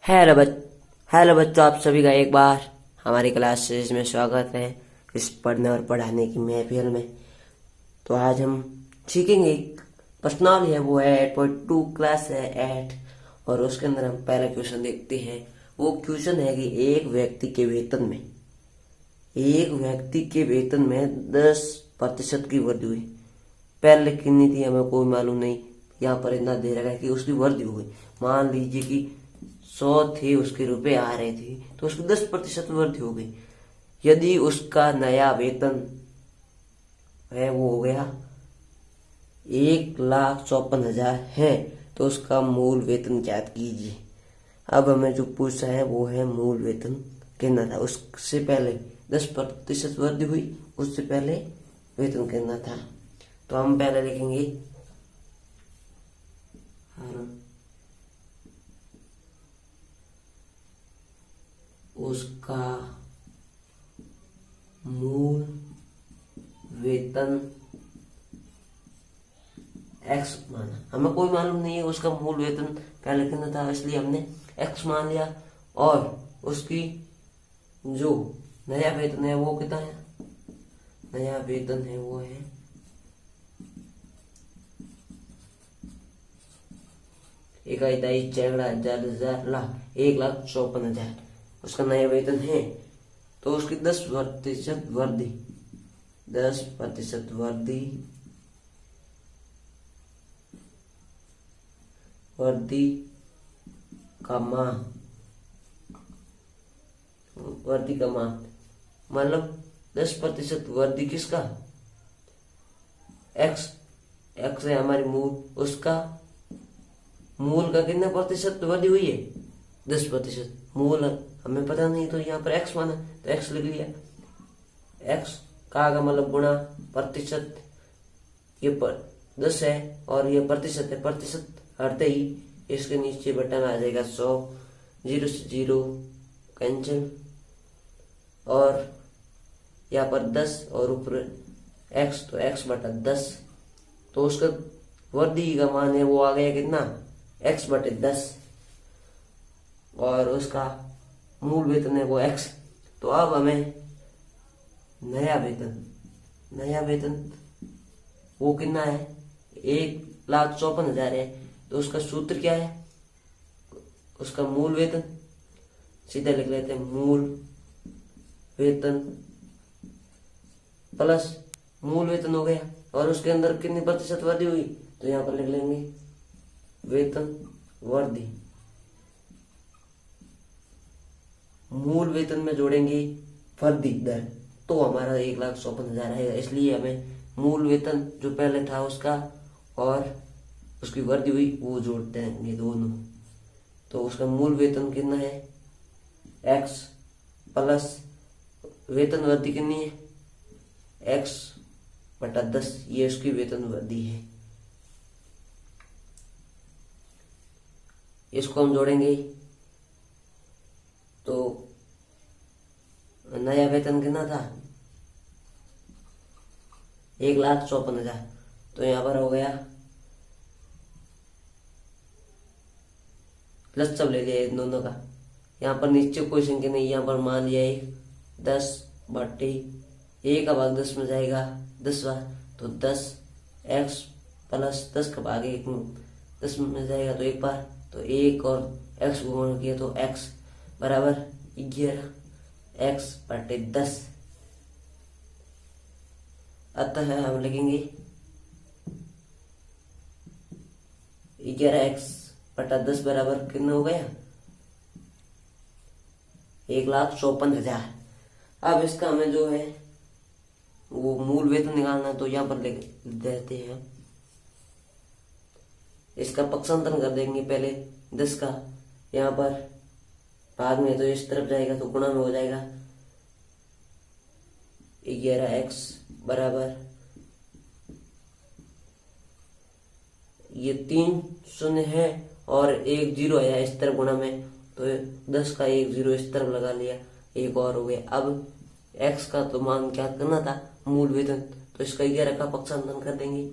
Hello बच hello बच्चों, आप सभी का एक बार हमारी क्लासेस में स्वागत है इस पढ़ने और पढ़ाने की महफिल में। तो आज हम सीखेंगे एक प्रश्नावली है, वो है 8.2 क्लास है 8। और उसके अंदर हम पहला क्वेश्चन देखते हैं। वो क्वेश्चन है कि एक व्यक्ति के वेतन में 10% की वृद्धि हुई। पहले कितनी थी हमें कोई मालूम नहीं, यहाँ पर इतना दे रखा है कि उसकी वृद्धि हो गई। मान लीजिए कि 100 थे, उसके रुपए आ रहे थे, तो उसकी 10% वृद्धि हो गई। यदि उसका नया वेतन है वो हो गया 1,54,000 है, तो उसका मूल वेतन ज्ञात कीजिए। अब हमें जो पूछा है वो है मूल वेतन कितना था। उससे पहले 10% वृद्धि हुई, उससे पहले वेतन कितना था। तो हम पहले लिखेंगे उसका मूल वेतन एक्स माना। हमें कोई मालूम नहीं है उसका मूल वेतन पहले कितना था, इसलिए हमने एक्स मान लिया। और उसकी जो नया वेतन है वो कितना है, नया वेतन है वो है 1,54,000 उसका नया वेतन है। तो उसकी 10% वृद्धि, 10% वृद्धि का मान मतलब 10% वृद्धि किसका, एक्स। एक्स है हमारी मूल, उसका मूल का कितना प्रतिशत वृद्धि हुई है, 10%। मूल हमें पता नहीं, तो यहाँ पर एक्स माना, तो एक्स लिख लिया। एक्स का मतलब गुणा प्रतिशत, ये 10 है और ये प्रतिशत है। प्रतिशत हटते ही इसके नीचे बटन आ जाएगा 100, 0 से 0 कैंसिल, और यहाँ पर 10 और ऊपर एक्स, तो एक्स बटा 10। तो उसका वृद्धि का मान है वो आ गया कितना, एक्स बटे 10, और उसका मूल वेतन है वो एक्स। तो अब हमें नया वेतन वो कितना है, 1,54,000 है। तो उसका सूत्र क्या है, उसका मूल वेतन सीधा लिख लेते हैं, मूल वेतन प्लस मूल वेतन हो गया, और उसके अंदर कितनी प्रतिशत वृद्धि हुई, तो यहाँ पर लिख लेंगे वेतन वृद्धि। मूल वेतन में जोड़ेंगे वृद्धि दर, तो हमारा 1,54,000 आएगा। इसलिए हमें मूल वेतन जो पहले था उसका और उसकी वृद्धि हुई वो जोड़ देंगे दोनों। तो उसका मूल वेतन कितना है, एक्स प्लस वेतन वृद्धि कितनी है, एक्स बटा 10, ये उसकी वेतन वृद्धि है। इसको हम जोड़ेंगे तो नया वेतन कितना था, 1,54,000। तो यहाँ पर हो गया प्लस सब ले लिया इन दोनों का। यहाँ पर नीचे कोई संख्या नहीं, यहाँ पर मान लिया 10 बटे 1 का भाग 10 में जाएगा 10 बार, तो 10 एक्स प्लस 10 का भाग 1 10 में जाएगा तो 1 बार, तो 1 और एक्स को गुणा किया तो एक्स बराबर 11 एक्स बटे 10। अतः हम लिखेंगे 11 एक्स बटा 10 बराबर कितना हो गया, 1,54,000। अब इसका हमें जो है वो मूल वेतन निकालना, तो यहाँ पर लिख देते हैं, इसका पक्षांतरण कर देंगे पहले 10 का, यहाँ पर भाग में तो इस तरफ जाएगा तो गुणा में हो जाएगा। 11 एक्स बराबर, ये 3 शून्य है और 1 0 है इस तरफ गुणा में, तो 10 का 1 0 इस तरफ लगा लिया, एक और हो गया। अब एक्स का तो मान क्या करना था, मूल वेतन, तो इसका 11 का पक्षांतरण कर देंगे,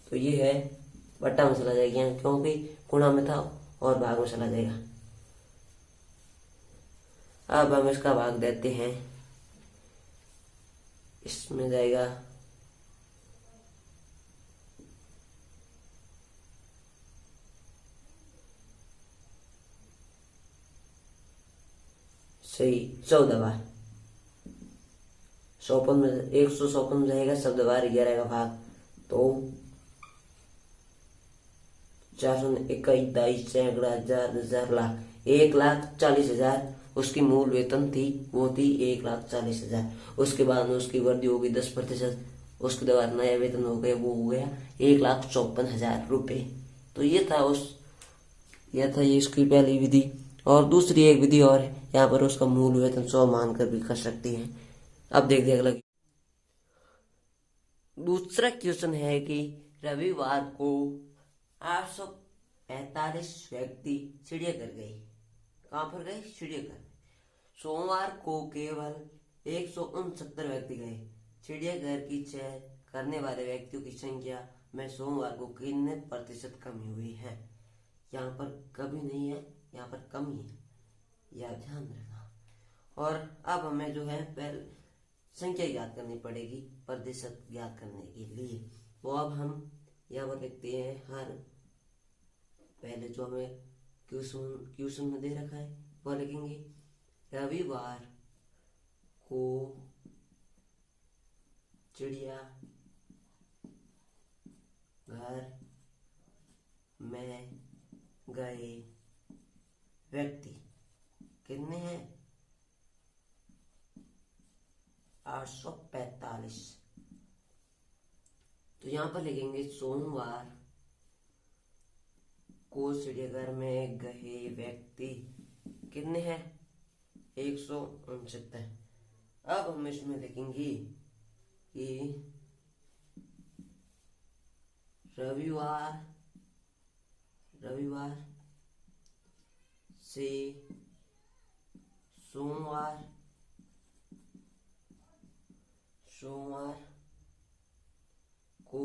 तो ये है बट्टा में चला जाएगा यहाँ, क्योंकि गुणा में था और भाग में चला जाएगा। अब हम इसका भाग देते हैं, इसमें जाएगा सही 14 बार। 54 में 154 में जाएगा 14 बार 11 का भाग, तो 421 22 सैकड़ा 1000 1000 लाख 1,40,000 उसकी मूल वेतन थी, वो थी 1,40,000। उसके बाद में उसकी वृद्धि होगी 10%, उसके द्वारा नया वेतन हो गया, वो हो गया 1,54,000 रुपये। तो ये था ये इसकी पहली विधि। और दूसरी एक विधि और है, यहाँ पर उसका मूल वेतन 100 मानकर भी कर सकती हैं। अब देखते हैं अगला। दूसरा क्वेश्चन है कि रविवार को 845 व्यक्ति चिड़ियाघर गए। कहाँ पर गए? चिड़ियाघर। सोमवार को केवल 169 व्यक्ति गए। चिड़ियाघर की सैर करने वाले व्यक्तियों की संख्या में सोमवार को कितने प्रतिशत कमी हुई है? यहाँ पर कभी नहीं है, यहाँ पर कमी है, यह ध्यान रखना। और अब हमें जो है पहले संख्या याद करनी पड़ेगी प्रतिशत ज्ञात करने के लिए। तो अब हम यहाँ पर लिखते हैं हर, पहले जो हमें क्वेश्चन में दे रखा है वो लिखेंगे रविवार को चिड़िया घर में गए व्यक्ति कितने हैं? 845। तो यहाँ पर लिखेंगे सोमवार को चिड़ियाघर में गए व्यक्ति कितने हैं? 169। अब हम इसमें लिखेंगे कि रविवार से सोमवार को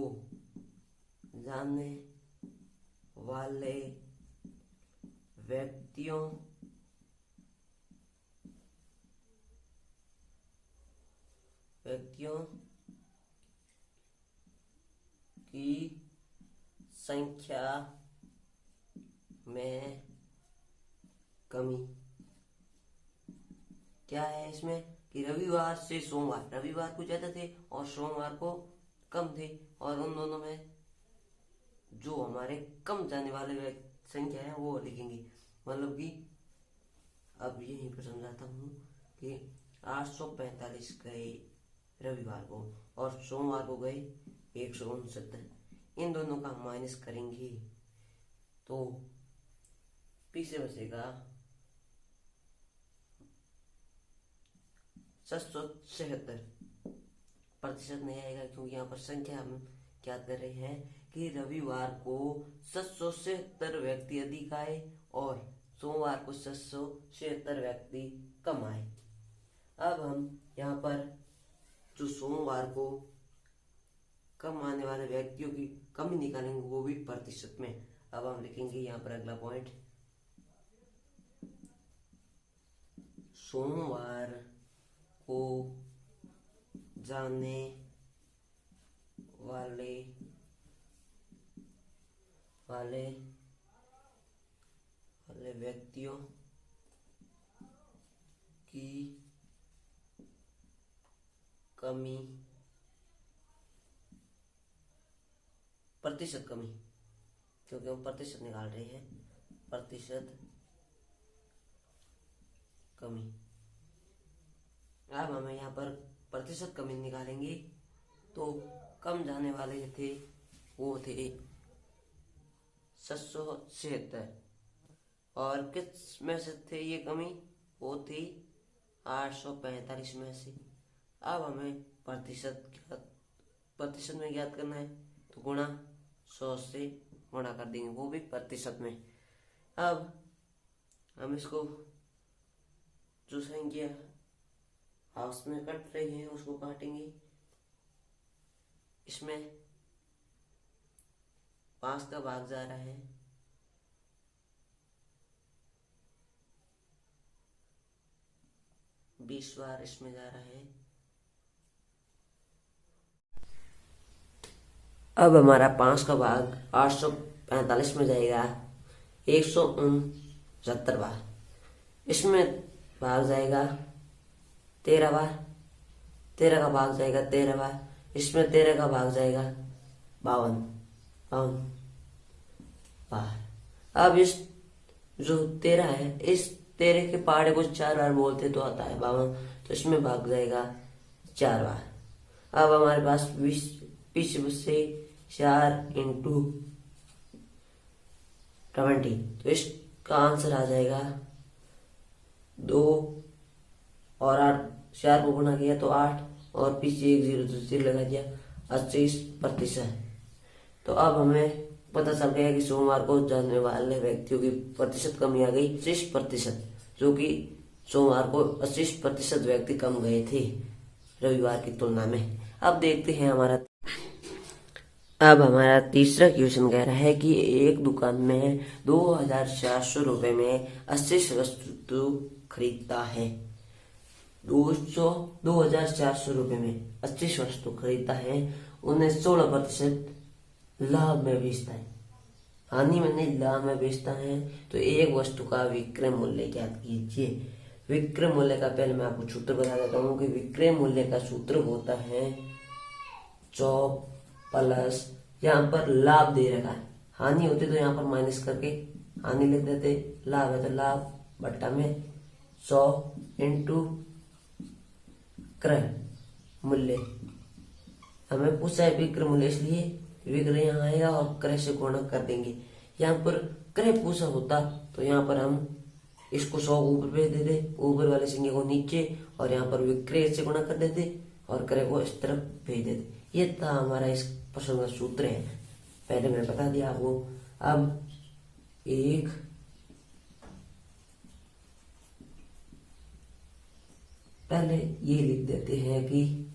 जाने वाले व्यक्तियों की संख्या में कमी। क्या है इसमें कि रविवार से सोमवार, रविवार को ज्यादा थे और सोमवार को कम थे, और उन दोनों में जो हमारे कम जाने वाले संख्या है वो लिखेंगे। मतलब कि अब यहीं पर समझाता हूँ कि 845 गए रविवार को और सोमवार को गए 169। इन दोनों का हम माइनस करेंगे तो पीछे बचेगा 776। प्रतिशत नहीं आएगा क्योंकि यहाँ पर संख्या हम क्या कर रहे हैं कि रविवार को 776 व्यक्ति अधिक आए और सोमवार को 776 व्यक्ति कम आए। अब हम यहाँ पर जो सोमवार को कम आने वाले व्यक्तियों की कमी निकालेंगे, वो भी प्रतिशत में। अब हम लिखेंगे यहाँ पर अगला पॉइंट, सोमवार को जाने वाले व्यक्तियों की कमी, प्रतिशत कमी, क्योंकि हम प्रतिशत निकाल रहे हैं, प्रतिशत कमी। अब हमें यहाँ पर प्रतिशत कमी निकालेंगे तो कम जाने वाले थे वो थे 776, और किस में से थे ये कमी? वो थी 845 में से। अब हमें प्रतिशत में ज्ञात करना है तो गुणा 100 से गुणा कर देंगे, वो भी प्रतिशत में। अब हम इसको जो संख्या हाउस में कट रही है उसको काटेंगे। इसमें 5 का भाग जा रहा है 20 बार इसमें जा रहा है। अब हमारा 5 का भाग 845 में जाएगा 169 बार। इसमें भाग जाएगा 13 बार, 13 का भाग जाएगा 13 बार। इसमें 13 का भाग जाएगा 52 बार। अब इस जो 13 है, इस 13 के पहाड़े को 4 बार बोलते तो आता है 52, तो इसमें भाग जाएगा 4 बार। अब हमारे पास 20 पीछे से 4 इंटू 20, तो इसका आंसर आ जाएगा 2 और 8, 4 को गुना किया तो 8 और पीछे 1 0 तो 0 लगा दिया 80%। तो अब हमें पता चल गया कि सोमवार को जानने वाले व्यक्तियों की प्रतिशत कमी आ गई 80%, जो कि सोमवार को 80% व्यक्ति कम गए थे रविवार की तुलना में। अब देखते हैं अब हमारा तीसरा क्वेश्चन कह रहा है कि एक दुकान में 2400 रुपये में 80 वस्तु खरीदता है। 2400 रुपये में 80 वस्तु खरीदता है, उन्हें 16% लाभ में बेचता है। हानि में नहीं, लाभ में बेचता है। तो एक वस्तु का विक्रय मूल्य ज्ञात कीजिए। विक्रय मूल्य का पहले मैं आपको सूत्र बता देता हूँ कि विक्रय मूल्य का सूत्र होता है 100 प्लस, यहाँ पर लाभ दे रखा है, हानि होती तो यहाँ पर माइनस करके हानि लिख देते, लाभ है तो लाभ बट्टा में 100 इंटू क्रय मूल्य। हमें पूछा है विक्रय मूल्य, इसलिए विक्रय यहाँ आएगा और क्रय से गुणा कर देंगे। यहाँ पर क्रय पूछा होता तो यहाँ पर हम इसको 100 ऊपर भेज देते, ऊपर वाले संख्या को नीचे, और यहाँ पर विक्रय से गुणा कर देते और क्रय को इस तरफ भेज देते। ये था हमारा इस प्रश्न का सूत्र है, पहले मैंने बता दिया आपको। अब पहले ये लिख देते हैं कि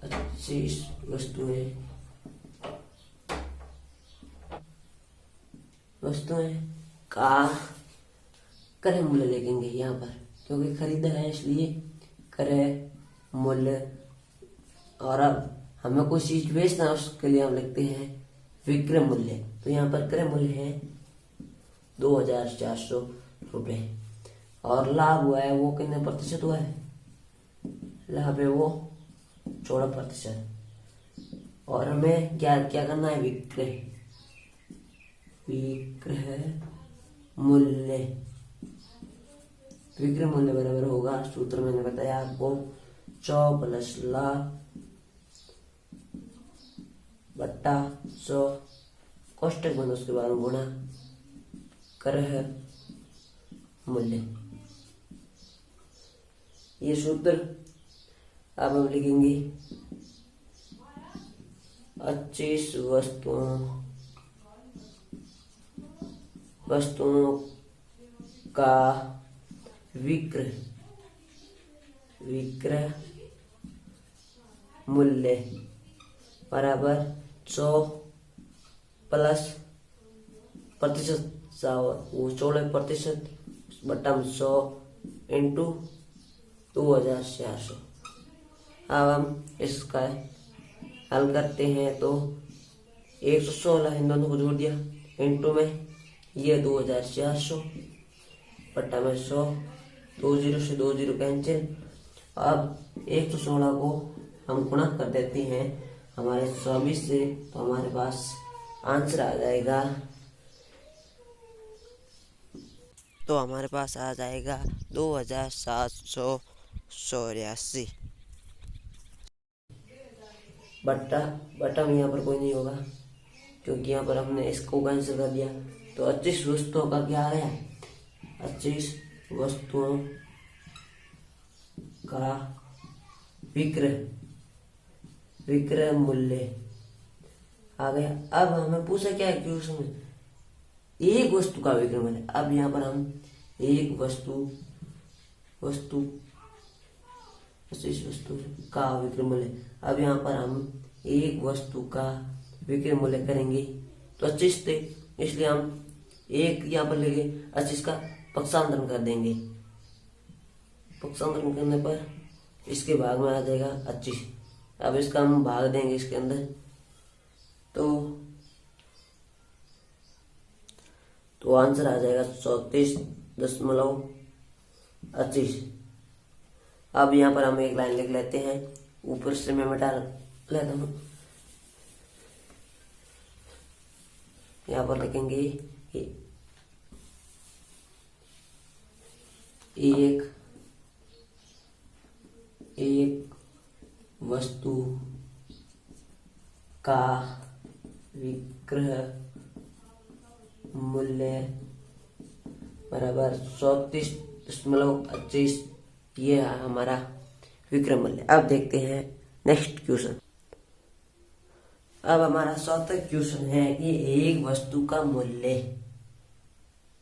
25 वस्तुएं का क्रय मूल्य लिखेंगे यहाँ पर, क्योंकि खरीदा है इसलिए क्रय मूल्य। और अब हमें कोई चीज बेचना है, उसके लिए हम लिखते हैं विक्रय मूल्य। तो यहाँ पर क्रय मूल्य है 2400 रुपये, और लाभ हुआ है वो कितने प्रतिशत हुआ है, लाभ है वो 16%। और हमें क्या करना है, विक्रय मूल्य। विक्रय मूल्य बराबर होगा, सूत्र मैंने बताया आपको, 100 प्लस लाभ बट्टा 100, कोष्टक बंद, उसके बाद गुणा क्रय मूल्य। ये सूत्र अब हम लिखेंगे 25 वस्तुओं का विक्रय मूल्य बराबर 100 प्लस प्रतिशत, वो 16% बट्टा 100 इंटू 2400। अब हम इसका हल करते हैं तो 116 इन दोनों को जोड़ दिया, इंटू में ये 2400 बट्टा में 100, 2 0 से 2 0 कैंसिल। अब 116 को हम गुणा कर देते हैं हमारे 24 से, तो हमारे पास आंसर आ जाएगा, तो हमारे पास आ जाएगा 2784। बट्टा में यहाँ पर कोई नहीं होगा, क्योंकि यहाँ पर हमने इसको कैंसिल कर दिया। तो 25 वस्तुओं का क्या आ गया, 25 वस्तुओं का विक्रय मूल्य आ गया। अब हमें पूछा क्या है क्वेश्चन में, एक वस्तु का विक्रय मूल्य। अब यहाँ पर हम एक वस्तु 25 वस्तु का विक्रय मूल्य। अब यहाँ पर हम एक वस्तु का विक्रय मूल्य करेंगे तो 25 थे, इसलिए हम एक यहाँ पर लेंगे 25 का पक्षांतरण कर देंगे। पक्षांतरण करने पर इसके भाग में आ जाएगा 25। अब इसका हम भाग देंगे इसके अंदर, तो आंसर आ जाएगा 34.25। अब यहाँ पर हम एक लाइन लिख लेते हैं, ऊपर से मैं मिटा लेता हूँ। यहाँ पर लिखेंगे एक वस्तु का विक्रय मूल्य बराबर 34.25, ये है हमारा विक्रय मूल्य। अब देखते हैं नेक्स्ट क्वेश्चन। अब हमारा चौथा क्वेश्चन है कि एक वस्तु का मूल्य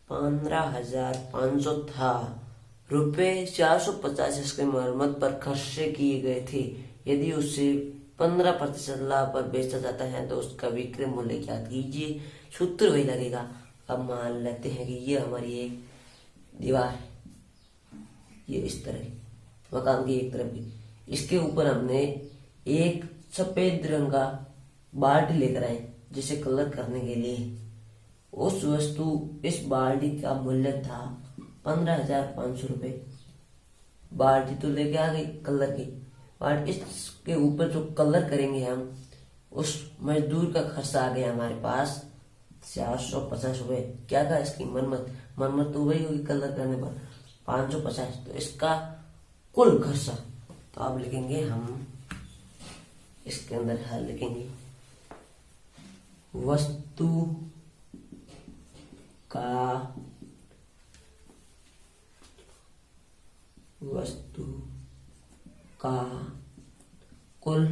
15,500 था, रुपये 450 इसके मरम्मत पर खर्च किए गए थे। यदि उसे 15% लाभ पर बेचा जाता है तो उसका विक्रय मूल्य ज्ञात कीजिए। सूत्र वही लगेगा। अब मान लेते हैं कि ये हमारी एक दीवार है, ये इस तरह मकान की एक तरफ की, इसके ऊपर हमने एक सफेद रंग का बाल्टी लेकर आए जिसे कलर करने के लिए। उस वस्तु इस बाल्टी का मूल्य था 15,500 रुपये। बाल्टी तो लेके आ गई कलर की बाल्टी, इसके ऊपर जो कलर करेंगे हम, उस मजदूर का खर्चा आ गया हमारे पास 450 रुपये। क्या था इसकी मरम्मत तो वही होगी कलर करने पर 550, तो इसका कुल खर्चा। तो अब लिखेंगे हम इसके अंदर हल लिखेंगे, वस्तु का कुल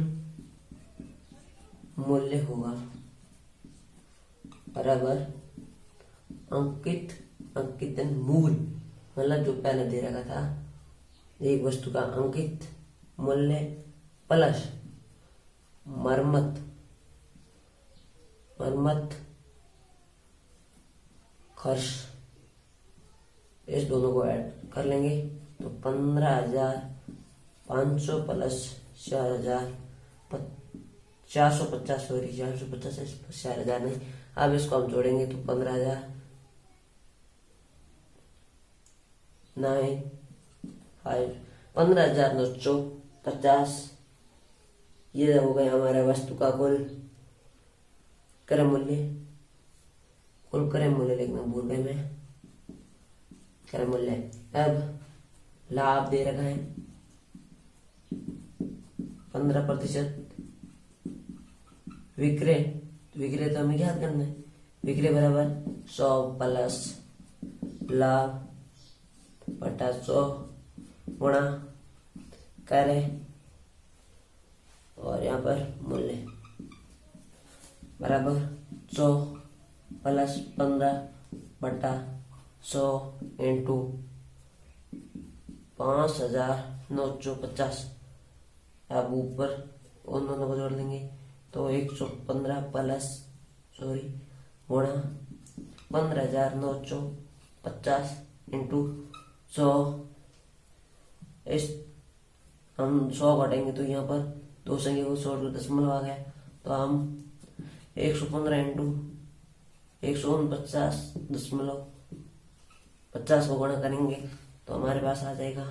मूल्य होगा बराबर अंकित मूल, मतलब जो पहले दे रखा था, एक वस्तु का अंकित मूल्य प्लस मरम्मत खर्च, इस दोनों को ऐड कर लेंगे तो 15,500 प्लस 450 450 नहीं। अब इसको हम जोड़ेंगे तो 15,950, ये हो गया हमारा वस्तु का कुल क्रय मूल्य। कुल क्रय मूल्य लिखना भूल गए मैं, क्रय मूल्य। अब लाभ दे रखा है 15%, विक्रय तो हमें याद करना है, विक्रय बराबर 100 प्लस लाभ बटा 100 गुणा क्रय, और यहाँ पर मूल्य बराबर 100 प्लस 15 बटा 100 इंटू 5,950। अब ऊपर उन दोनों को जोड़ लेंगे तो 115 प्लस गुणा 15,950 इंटू 100। इस हम 100 काटेंगे तो यहाँ पर दो संख्या को 100 दशमलव आ गया, तो हम 115 इंटू 149.50 को गुणा करेंगे तो हमारे पास आ जाएगा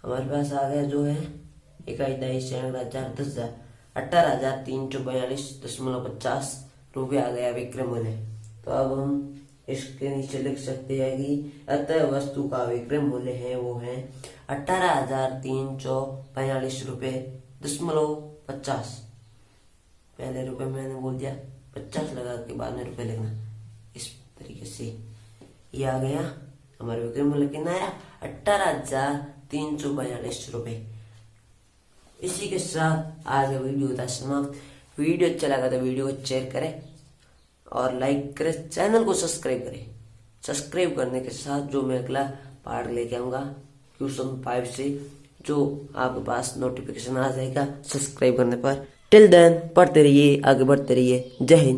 हमारे पास आ गया जो है 1,22,4,10,000 18,342.50 रुपये आ गया विक्रय मूल्य। तो अब हम इसके नीचे लिख सकते हैं कि अतः वस्तु का विक्रय मूल्य है वो है 18,342 रुपये दशमलव 50। पहले रुपए मैंने बोल दिया, 50 लगा के बाद में रुपए लिखना, इस तरीके से ये आ गया हमारे विक्रय मूल्य। कितना आया 18,342 रुपये। इसी के साथ आज वीडियो होता समाप्त। वीडियो अच्छा लगा तो वीडियो को शेयर करें और लाइक करें, चैनल को सब्सक्राइब करें। सब्सक्राइब करने के साथ जो मैं अगला पार्ट लेके आऊंगा क्वेश्चन 5 से, जो आपके पास नोटिफिकेशन आ जाएगा सब्सक्राइब करने पर। टिल देन पढ़ते रहिए, आगे बढ़ते रहिए। जय हिंद।